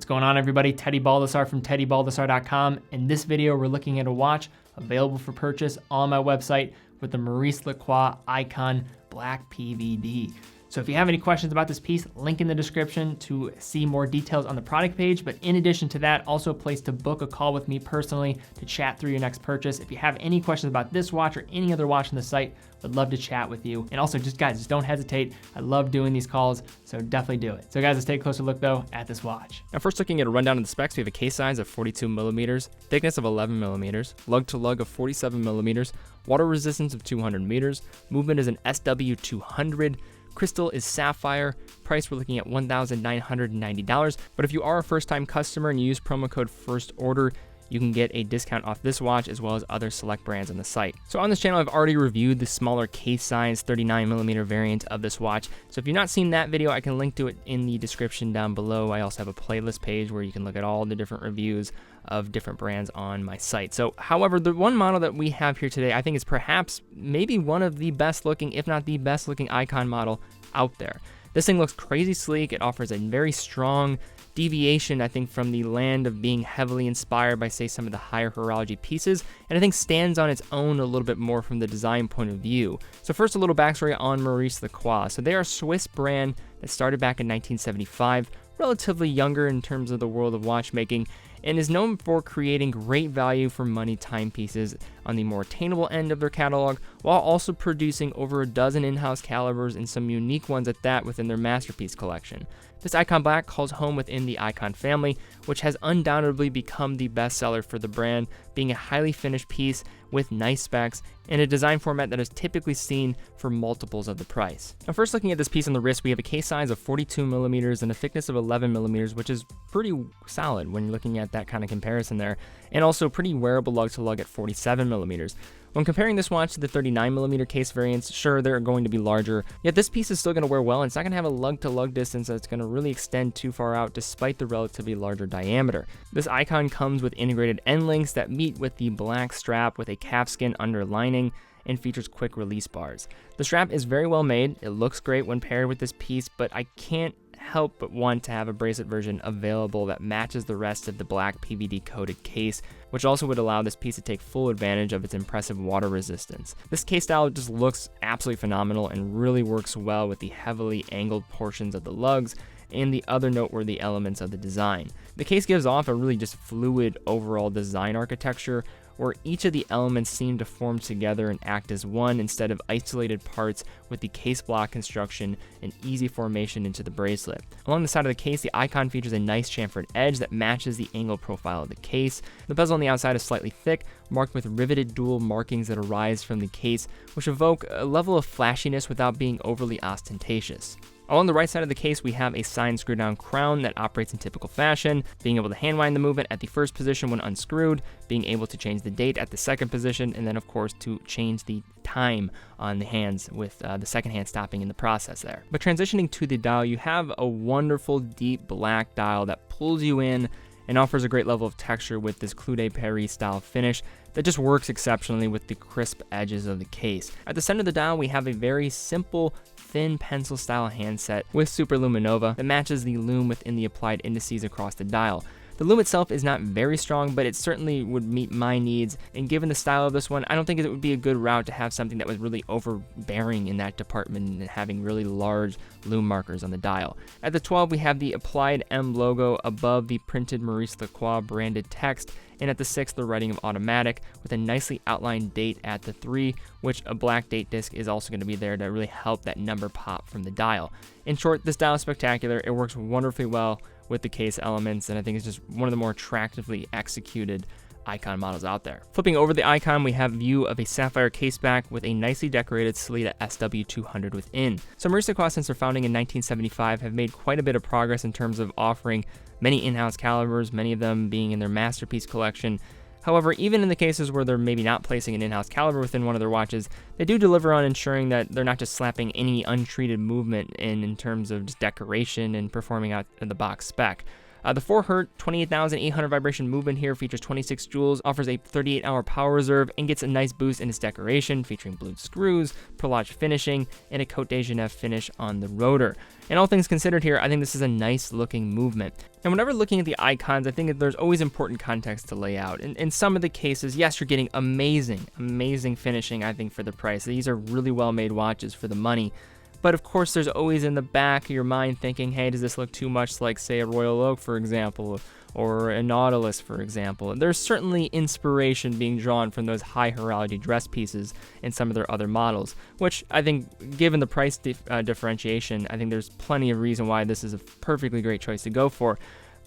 What's going on, everybody? Teddy Baldassarre from teddybaldassarre.com. In this video, we're looking at a watch available for purchase on my website with the Maurice Lacroix Aikon Black PVD. So if you have any questions about this piece, link in the description to see more details on the product page. But in addition to that, also a place to book a call with me personally to chat through your next purchase. If you have any questions about this watch or any other watch on the site, would love to chat with you. And also just guys, just don't hesitate. I love doing these calls, so definitely do it. So guys, let's take a closer look though at this watch. Now first looking at a rundown of the specs, we have a case size of 42 millimeters, thickness of 11 millimeters, lug to lug of 47 millimeters, water resistance of 200 meters, movement is an SW200, crystal is sapphire, price we're looking at $1,990. But if you are a first-time customer and you use promo code FIRSTORDER, you can get a discount off this watch as well as other select brands on the site. So on this channel, I've already reviewed the smaller case size 39mm variant of this watch. So if you've not seen that video, I can link to it in the description down below. I also have a playlist page where you can look at all the different reviews of different brands on my site. So however, the one model that we have here today, I think is perhaps maybe one of the best looking, if not the best looking Aikon model out there. This thing looks crazy sleek. It offers a very strong deviation, I think, from the land of being heavily inspired by, say, some of the higher horology pieces, and I think stands on its own a little bit more from the design point of view. So first, a little backstory on Maurice Lacroix. So they are a Swiss brand that started back in 1975, relatively younger in terms of the world of watchmaking, and is known for creating great value for money timepieces on the more attainable end of their catalog, while also producing over a dozen in-house calibers and some unique ones at that within their masterpiece collection. This Aikon Black calls home within the Aikon family, which has undoubtedly become the best seller for the brand, being a highly finished piece with nice specs in a design format that is typically seen for multiples of the price. Now first looking at this piece on the wrist, we have a case size of 42 millimeters and a thickness of 11 millimeters, which is pretty solid when you're looking at that kind of comparison there, and also pretty wearable lug to lug at 47 millimeters. When comparing this watch to the 39mm case variants, sure, they're going to be larger, yet this piece is still going to wear well, and it's not going to have a lug-to-lug distance that's going to really extend too far out despite the relatively larger diameter. This Aikon comes with integrated end links that meet with the black strap with a calfskin underlining and features quick release bars. The strap is very well made, it looks great when paired with this piece, but I can't help but want to have a bracelet version available that matches the rest of the black PVD coated case, which also would allow this piece to take full advantage of its impressive water resistance. This case style just looks absolutely phenomenal and really works well with the heavily angled portions of the lugs and the other noteworthy elements of the design. The case gives off a really just fluid overall design architecture where each of the elements seem to form together and act as one instead of isolated parts, with the case block construction and easy formation into the bracelet. Along the side of the case, the Aikon features a nice chamfered edge that matches the angle profile of the case. The bezel on the outside is slightly thick, marked with riveted dual markings that arise from the case, which evoke a level of flashiness without being overly ostentatious. Along the right side of the case, we have a signed screw-down crown that operates in typical fashion, being able to hand-wind the movement at the first position when unscrewed, being able to change the date at the second position, and then of course to change the time on the hands with the second hand stopping in the process there. But transitioning to the dial, you have a wonderful deep black dial that pulls you in and offers a great level of texture with this Clou de Paris style finish that just works exceptionally with the crisp edges of the case. At the center of the dial, we have a very simple, thin pencil style handset with Super Luminova that matches the lume within the applied indices across the dial. The lume itself is not very strong, but it certainly would meet my needs, and given the style of this one, I don't think it would be a good route to have something that was really overbearing in that department and having really large lume markers on the dial. At the 12, we have the applied M logo above the printed Maurice Lacroix branded text, and at the 6, the writing of automatic with a nicely outlined date at the 3, which a black date disc is also going to be there to really help that number pop from the dial. In short, this dial is spectacular. It works wonderfully well with the case elements, and I think it's just one of the more attractively executed Aikon models out there. Flipping over the Aikon, we have a view of a sapphire caseback with a nicely decorated Sellita SW200 within. So Maurice Lacroix, since their founding in 1975, have made quite a bit of progress in terms of offering many in-house calibers, many of them being in their masterpiece collection. However, even in the cases where they're maybe not placing an in-house caliber within one of their watches, they do deliver on ensuring that they're not just slapping any untreated movement in terms of just decoration and performing out of the box spec. The 4Hz 28,800 vibration movement here features 26 joules, offers a 38-hour power reserve, and gets a nice boost in its decoration, featuring blued screws, Prologed finishing, and a Côte de Genève finish on the rotor. And all things considered here, I think this is a nice looking movement. And whenever looking at the Aikons, I think that there's always important context to lay out. In some of the cases, yes, you're getting amazing finishing, I think, for the price. These are really well made watches for the money. But of course, there's always in the back of your mind thinking, hey, does this look too much like, say, a Royal Oak, for example, or a Nautilus, for example? And there's certainly inspiration being drawn from those high horology dress pieces in some of their other models, which I think, given the price differentiation, I think there's plenty of reason why this is a perfectly great choice to go for.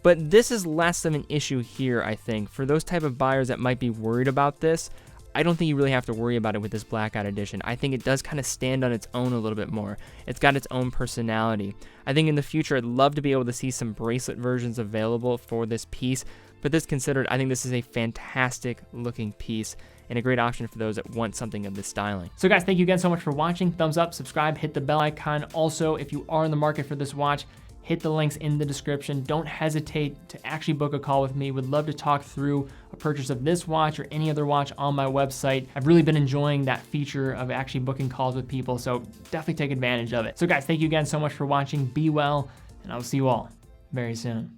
But this is less of an issue here, I think. For those type of buyers that might be worried about this, I don't think you really have to worry about it with this blackout edition. I think it does kind of stand on its own a little bit more. It's got its own personality. I think in the future, I'd love to be able to see some bracelet versions available for this piece, but this considered, I think this is a fantastic looking piece and a great option for those that want something of this styling. So guys, thank you again so much for watching. Thumbs up, subscribe, hit the bell icon. Also, if you are in the market for this watch, hit the links in the description. Don't hesitate to actually book a call with me. Would love to talk through a purchase of this watch or any other watch on my website. I've really been enjoying that feature of actually booking calls with people, so definitely take advantage of it. So guys, thank you again so much for watching. Be well, and I will see you all very soon.